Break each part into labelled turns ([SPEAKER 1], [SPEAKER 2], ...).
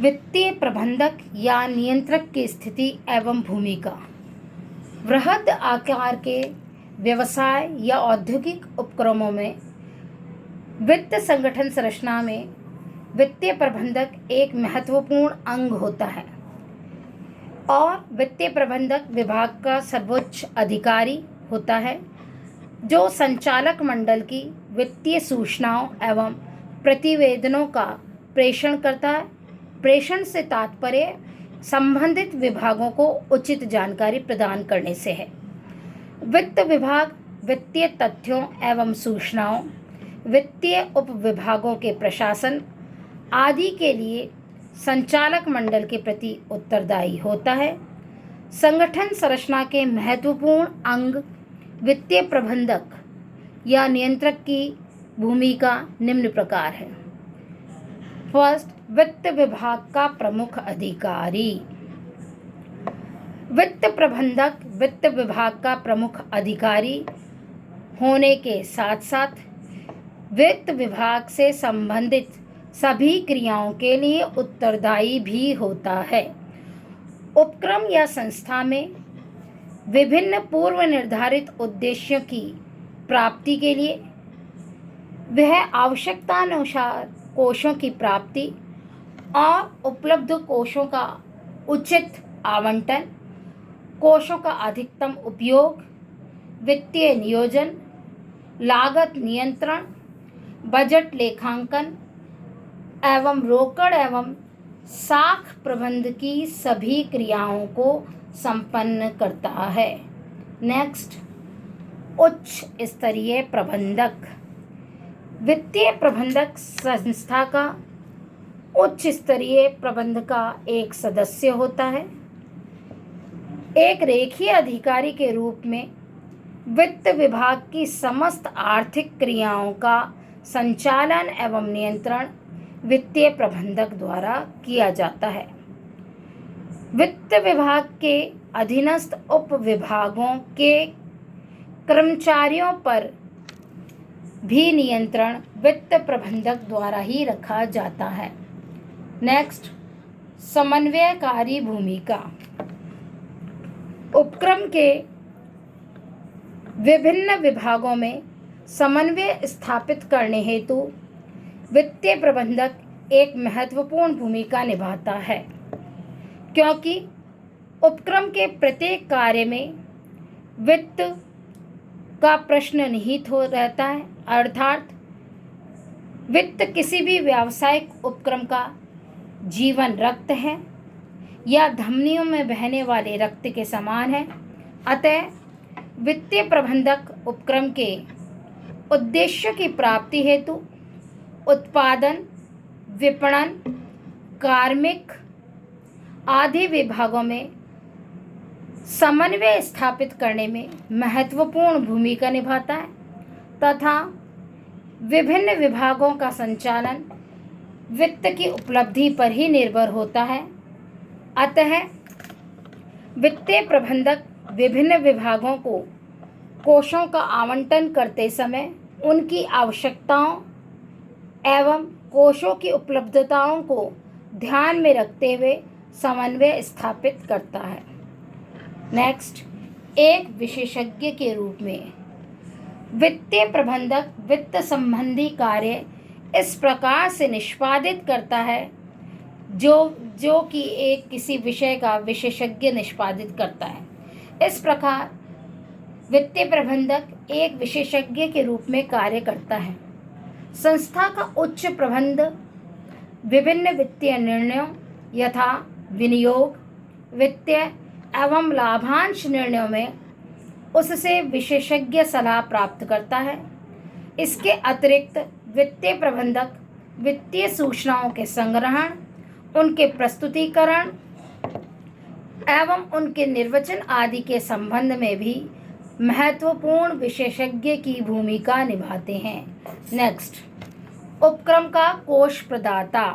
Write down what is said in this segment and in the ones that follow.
[SPEAKER 1] वित्तीय प्रबंधक या नियंत्रक की स्थिति एवं भूमिका। वृहद आकार के व्यवसाय या औद्योगिक उपक्रमों में वित्त संगठन संरचना में वित्तीय प्रबंधक एक महत्वपूर्ण अंग होता है और वित्तीय प्रबंधक विभाग का सर्वोच्च अधिकारी होता है जो संचालक मंडल की वित्तीय सूचनाओं एवं प्रतिवेदनों का प्रेषण करता है। प्रेषण से तात्पर्य संबंधित विभागों को उचित जानकारी प्रदान करने से है। वित्त विभाग वित्तीय तथ्यों एवं सूचनाओं, वित्तीय उपविभागों के प्रशासन आदि के लिए संचालक मंडल के प्रति उत्तरदायी होता है। संगठन संरचना के महत्वपूर्ण अंग वित्तीय प्रबंधक या नियंत्रक की भूमिका निम्न प्रकार है। फर्स्ट, वित्त विभाग का प्रमुख अधिकारी। वित्त प्रबंधक वित्त विभाग का प्रमुख अधिकारी होने के साथ साथ वित्त विभाग से संबंधित सभी क्रियाओं के लिए उत्तरदायी भी होता है। उपक्रम या संस्था में विभिन्न पूर्व निर्धारित उद्देश्यों की प्राप्ति के लिए वह आवश्यकतानुसार कोषों की प्राप्ति और उपलब्ध कोषों का उचित आवंटन, कोषों का अधिकतम उपयोग, वित्तीय नियोजन, लागत नियंत्रण, बजट लेखांकन एवं रोकड़ एवं साख प्रबंध की सभी क्रियाओं को संपन्न करता है। नेक्स्ट, उच्च स्तरीय प्रबंधक। वित्तीय प्रबंधक संस्था का उच्च स्तरीय प्रबंध का एक सदस्य होता है। एक रेखीय अधिकारी के रूप में वित्त विभाग की समस्त आर्थिक क्रियाओं का संचालन एवं नियंत्रण वित्तीय प्रबंधक द्वारा किया जाता है। वित्त विभाग के अधीनस्थ उप विभागों के कर्मचारियों पर भी नियंत्रण वित्त प्रबंधक द्वारा ही रखा जाता है। नेक्स्ट, समन्वयकारी भूमिका। उपक्रम के विभिन्न विभागों में समन्वय स्थापित करने हेतु वित्तीय प्रबंधक एक महत्वपूर्ण भूमिका निभाता है, क्योंकि उपक्रम के प्रत्येक कार्य में वित्त का प्रश्न निहित हो रहता है। अर्थात वित्त किसी भी व्यावसायिक उपक्रम का जीवन रक्त है या धमनियों में बहने वाले रक्त के समान है। अतः वित्तीय प्रबंधक उपक्रम के उद्देश्यों की प्राप्ति हेतु उत्पादन, विपणन, कार्मिक आदि विभागों में समन्वय स्थापित करने में महत्वपूर्ण भूमिका निभाता है तथा विभिन्न विभागों का संचालन वित्त की उपलब्धि पर ही निर्भर होता है। अतः वित्तीय प्रबंधक विभिन्न विभागों को कोषों का आवंटन करते समय उनकी आवश्यकताओं एवं कोषों की उपलब्धताओं को ध्यान में रखते हुए समन्वय स्थापित करता है। नेक्स्ट, एक विशेषज्ञ के रूप में वित्तीय प्रबंधक वित्त संबंधी कार्य इस प्रकार से निष्पादित करता है जो कि एक किसी विषय का विशेषज्ञ निष्पादित करता है। इस प्रकार वित्तीय प्रबंधक एक विशेषज्ञ के रूप में कार्य करता है। संस्था का उच्च प्रबंध विभिन्न वित्तीय निर्णयों यथा विनियोग, वित्तीय एवं लाभांश निर्णयों में उससे विशेषज्ञ सलाह प्राप्त करता है। इसके अतिरिक्त वित्तीय प्रबंधक वित्तीय सूचनाओं के संग्रहण, उनके प्रस्तुतिकरण एवं उनके निर्वचन आदि के संबंध में भी महत्वपूर्ण विशेषज्ञ की भूमिका निभाते हैं। नेक्स्ट, उपक्रम का कोष प्रदाता।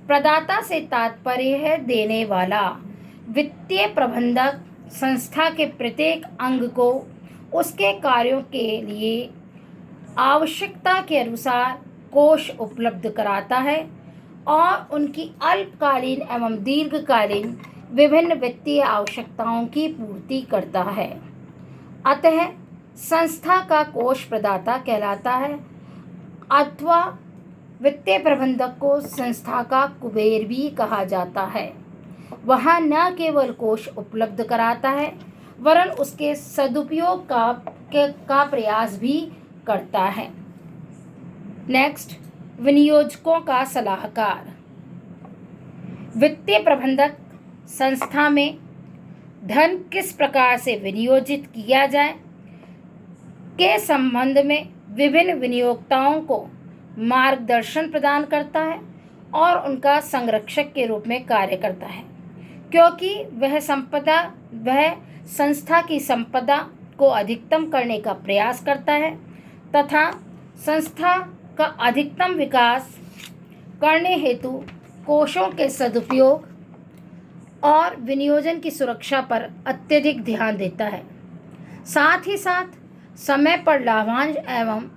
[SPEAKER 1] प्रदाता से तात्पर्य है देने वाला। वित्तीय प्रबंधक संस्था के प्रत्येक अंग को उसके कार्यों के लिए आवश्यकता के अनुसार कोष उपलब्ध कराता है और उनकी अल्पकालीन एवं दीर्घकालीन विभिन्न वित्तीय आवश्यकताओं की पूर्ति करता है। अतः संस्था का कोष प्रदाता कहलाता है अथवा वित्तीय प्रबंधक को संस्था का कुबेर भी कहा जाता है। वह न केवल कोष उपलब्ध कराता है वरन उसके सदुपयोग का प्रयास भी करता है। नेक्स्ट, विनियोजकों का सलाहकार। वित्तीय प्रबंधक संस्था में धन किस प्रकार से विनियोजित किया जाए के संबंध में विभिन्न विनियोक्ताओं को मार्गदर्शन प्रदान करता है और उनका संरक्षक के रूप में कार्य करता है, क्योंकि वह संस्था की संपदा को अधिकतम करने का प्रयास करता है तथा संस्था का अधिकतम विकास करने हेतु कोषों के सदुपयोग और विनियोजन की सुरक्षा पर अत्यधिक ध्यान देता है। साथ ही साथ समय पर लाभांश एवं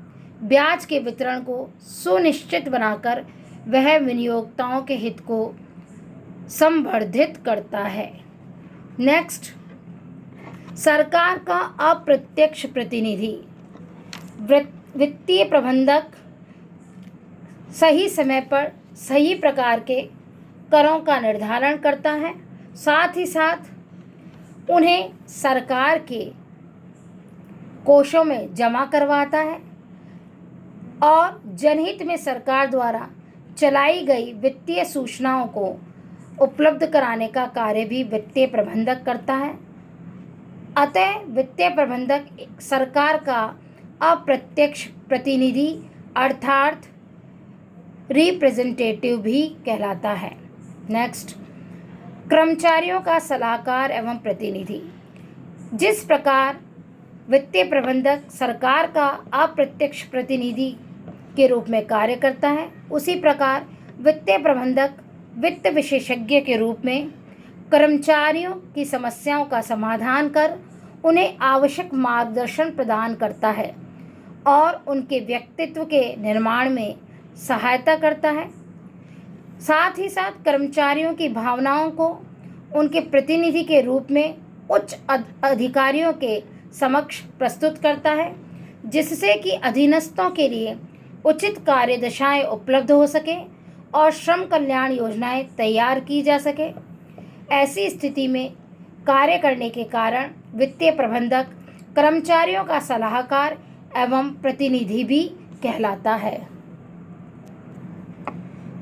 [SPEAKER 1] ब्याज के वितरण को सुनिश्चित बनाकर वह विनियोक्ताओं के हित को संवर्धित करता है। नेक्स्ट, सरकार का अप्रत्यक्ष प्रतिनिधि। वित्तीय प्रबंधक सही समय पर सही प्रकार के करों का निर्धारण करता है, साथ ही साथ उन्हें सरकार के कोषों में जमा करवाता है और जनहित में सरकार द्वारा चलाई गई वित्तीय सूचनाओं को उपलब्ध कराने का कार्य भी वित्तीय प्रबंधक करता है। अतः वित्तीय प्रबंधक सरकार का अप्रत्यक्ष प्रतिनिधि अर्थात रिप्रेजेंटेटिव भी कहलाता है। नेक्स्ट, कर्मचारियों का सलाहकार एवं प्रतिनिधि। जिस प्रकार वित्तीय प्रबंधक सरकार का अप्रत्यक्ष प्रतिनिधि के रूप में कार्य करता है, उसी प्रकार वित्तीय प्रबंधक वित्त विशेषज्ञ के रूप में कर्मचारियों की समस्याओं का समाधान कर उन्हें आवश्यक मार्गदर्शन प्रदान करता है और उनके व्यक्तित्व के निर्माण में सहायता करता है। साथ ही साथ कर्मचारियों की भावनाओं को उनके प्रतिनिधि के रूप में उच्च अधिकारियों के समक्ष प्रस्तुत करता है, जिससे कि अधीनस्थों के लिए उचित कार्यदशाएं उपलब्ध हो सके और श्रम कल्याण योजनाएं तैयार की जा सके। ऐसी स्थिति में कार्य करने के कारण वित्तीय प्रबंधक कर्मचारियों का सलाहकार एवं प्रतिनिधि भी कहलाता है।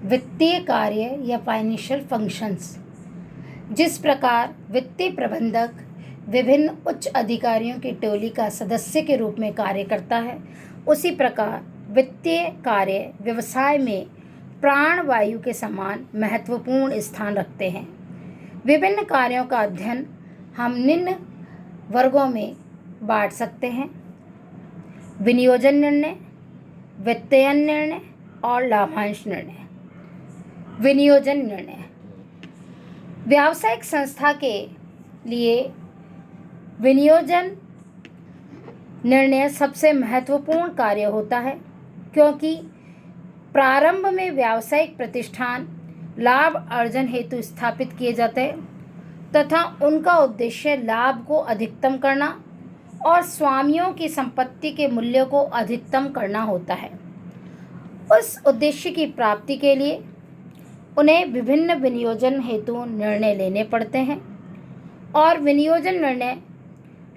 [SPEAKER 1] वित्तीय कार्य या फाइनेंशियल फंक्शंस। जिस प्रकार वित्तीय प्रबंधक विभिन्न उच्च अधिकारियों की टोली का सदस्य के रूप में कार्य करता है, उसी प्रकार वित्तीय कार्य व्यवसाय में प्राणवायु के समान महत्वपूर्ण स्थान रखते हैं। विभिन्न कार्यों का अध्ययन हम निम्न वर्गों में बांट सकते हैं: विनियोजन निर्णय, वित्तीय निर्णय और लाभांश निर्णय। विनियोजन निर्णय व्यावसायिक संस्था के लिए विनियोजन निर्णय सबसे महत्वपूर्ण कार्य होता है, क्योंकि प्रारंभ में व्यावसायिक प्रतिष्ठान लाभ अर्जन हेतु स्थापित किए जाते हैं तथा उनका उद्देश्य लाभ को अधिकतम करना और स्वामियों की संपत्ति के मूल्य को अधिकतम करना होता है। उस उद्देश्य की प्राप्ति के लिए उन्हें विभिन्न विनियोजन हेतु निर्णय लेने पड़ते हैं और विनियोजन निर्णय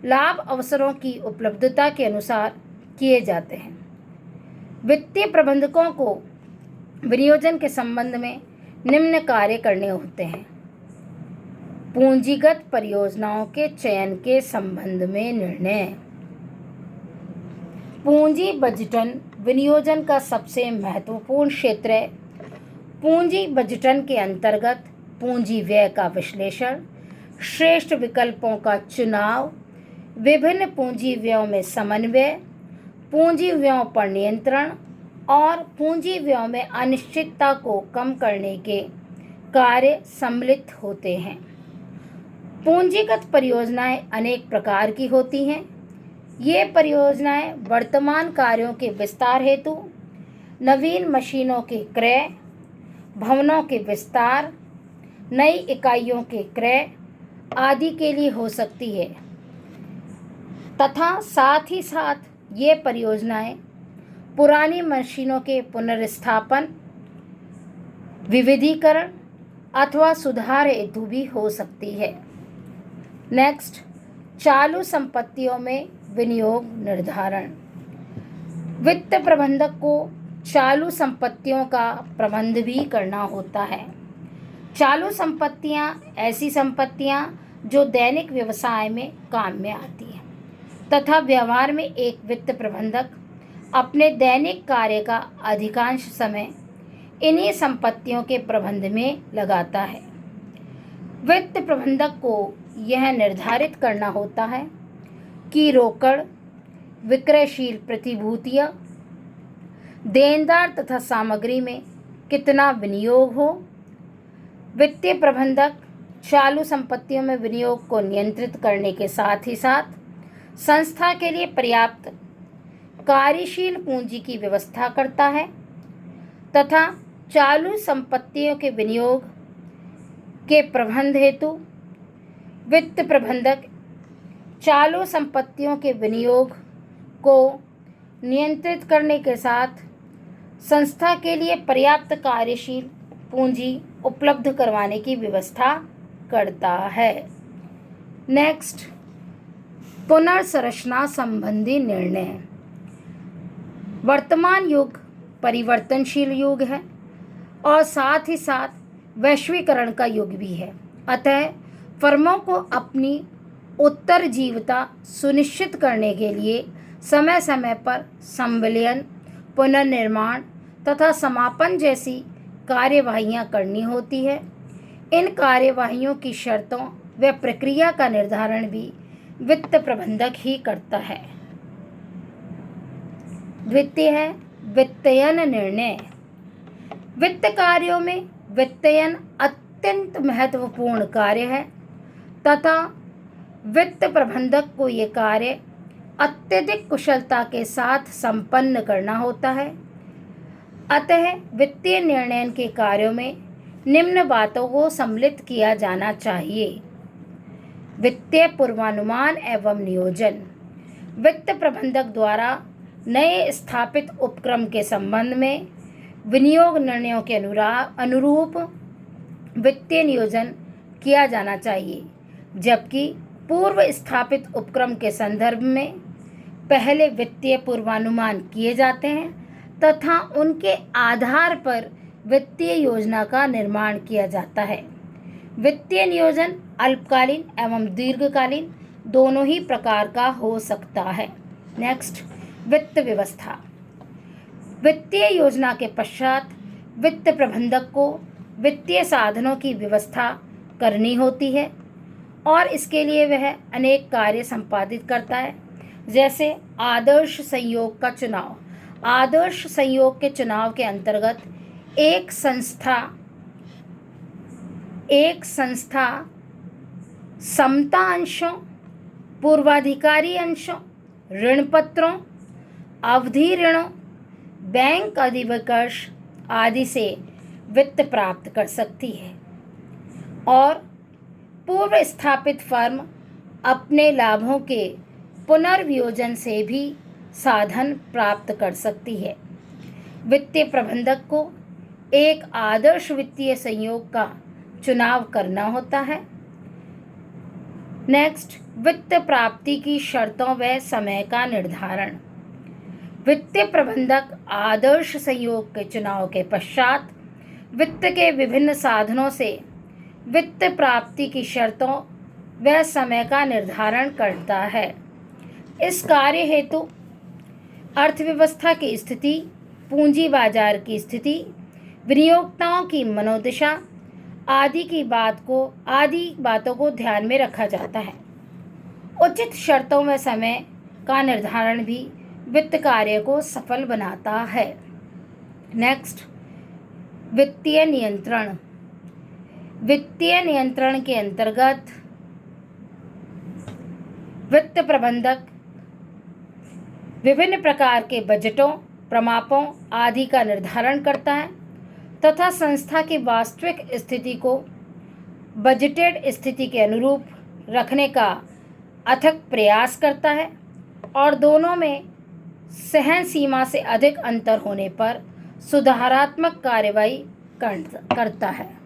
[SPEAKER 1] लाभ अवसरों की उपलब्धता के अनुसार किए जाते हैं। वित्तीय प्रबंधकों को विनियोजन के संबंध में निम्न कार्य करने होते हैं: पूंजीगत परियोजनाओं के चयन के संबंध में निर्णय। पूंजी बजटन विनियोजन का सबसे महत्वपूर्ण क्षेत्र है। पूंजी बजटन के अंतर्गत पूंजी व्यय का विश्लेषण, श्रेष्ठ विकल्पों का चुनाव, विभिन्न पूंजी व्ययों में समन्वय, पूंजी व्ययों पर नियंत्रण और पूंजी व्ययों में अनिश्चितता को कम करने के कार्य सम्मिलित होते हैं। पूंजीगत परियोजनाएं अनेक प्रकार की होती हैं। ये परियोजनाएं वर्तमान कार्यों के विस्तार हेतु, नवीन मशीनों के क्रय, भवनों के विस्तार, नई इकाइयों के क्रय आदि के लिए हो सकती है तथा साथ ही साथ ये परियोजनाएं पुरानी मशीनों के पुनर्स्थापन, विविधीकरण अथवा सुधार हेतु भी हो सकती है। नेक्स्ट, चालू संपत्तियों में विनियोग निर्धारण। वित्त प्रबंधक को चालू संपत्तियों का प्रबंध भी करना होता है। चालू संपत्तियां ऐसी संपत्तियां जो दैनिक व्यवसाय में काम में आती हैं तथा व्यवहार में एक वित्त प्रबंधक अपने दैनिक कार्य का अधिकांश समय इन्हीं संपत्तियों के प्रबंध में लगाता है। वित्त प्रबंधक को यह निर्धारित करना होता है कि रोकड़, विक्रयशील प्रतिभूतियां, देनदार तथा सामग्री में कितना विनियोग हो। वित्तीय प्रबंधक चालू संपत्तियों में विनियोग को नियंत्रित करने के साथ ही साथ संस्था के लिए पर्याप्त कार्यशील पूंजी की व्यवस्था करता है तथा चालू संपत्तियों के विनियोग के प्रबंध हेतु वित्त प्रबंधक चालू संपत्तियों के विनियोग को नियंत्रित करने के साथ संस्था के लिए पर्याप्त कार्यशील पूंजी उपलब्ध करवाने की व्यवस्था करता है। नेक्स्ट, पुनर्संरचना संबंधी निर्णय। वर्तमान युग परिवर्तनशील युग है और साथ ही साथ वैश्वीकरण का युग भी है। अतः फर्मों को अपनी उत्तरजीविता सुनिश्चित करने के लिए समय समय पर संविलियन, पुनर्निर्माण तथा समापन जैसी कार्यवाहियां करनी होती है। इन कार्यवाहियों की शर्तों व प्रक्रिया का निर्धारण भी वित्त प्रबंधक ही करता है। द्वितीय है वित्तयन निर्णय। वित्त कार्यों में वित्तयन अत्यंत महत्वपूर्ण कार्य है तथा वित्त प्रबंधक को ये कार्य अत्यधिक कुशलता के साथ संपन्न करना होता है। अतः वित्तीय निर्णय के कार्यों में निम्न बातों को सम्मिलित किया जाना चाहिए। वित्तीय पूर्वानुमान एवं नियोजन। वित्त प्रबंधक द्वारा नए स्थापित उपक्रम के संबंध में विनियोग निर्णयों के अनुरूप वित्तीय नियोजन किया जाना चाहिए, जबकि पूर्व स्थापित उपक्रम के संदर्भ में पहले वित्तीय पूर्वानुमान किए जाते हैं तथा उनके आधार पर वित्तीय योजना का निर्माण किया जाता है। वित्तीय नियोजन अल्पकालीन एवं दीर्घकालीन दोनों ही प्रकार का हो सकता है। नेक्स्ट, वित्त व्यवस्था। वित्तीय योजना के पश्चात वित्त प्रबंधक को वित्तीय साधनों की व्यवस्था करनी होती है और इसके लिए वह अनेक कार्य संपादित करता है, जैसे आदर्श संयोग का चुनाव। आदर्श संयोग के चुनाव के अंतर्गत एक संस्था समता अंशों, पूर्वाधिकारी अंशों, ऋण पत्रों, अवधि ऋणों, बैंक अधिविकर्ष आदि से वित्त प्राप्त कर सकती है और पूर्व स्थापित फर्म अपने लाभों के पुनर्वियोजन से भी साधन प्राप्त कर सकती है। वित्तीय प्रबंधक को एक आदर्श वित्तीय संयोग का चुनाव करना होता है। नेक्स्ट, वित्त प्राप्ति की शर्तों व समय का निर्धारण। वित्तीय प्रबंधक आदर्श संयोग के चुनाव के पश्चात वित्त के विभिन्न साधनों से वित्त प्राप्ति की शर्तों व समय का निर्धारण करता है। इस कार्य हेतु अर्थव्यवस्था की स्थिति, पूंजी बाजार की स्थिति, विनियोक्ताओं की मनोदशा आदि बातों को ध्यान में रखा जाता है। उचित शर्तों व समय का निर्धारण भी वित्त कार्य को सफल बनाता है। नेक्स्ट, वित्तीय नियंत्रण। वित्तीय नियंत्रण के अंतर्गत वित्त प्रबंधक विभिन्न प्रकार के बजटों, प्रमापों आदि का निर्धारण करता है तथा संस्था की वास्तविक स्थिति को बजटेड स्थिति के अनुरूप रखने का अथक प्रयास करता है और दोनों में सहन सीमा से अधिक अंतर होने पर सुधारात्मक कार्रवाई करता है।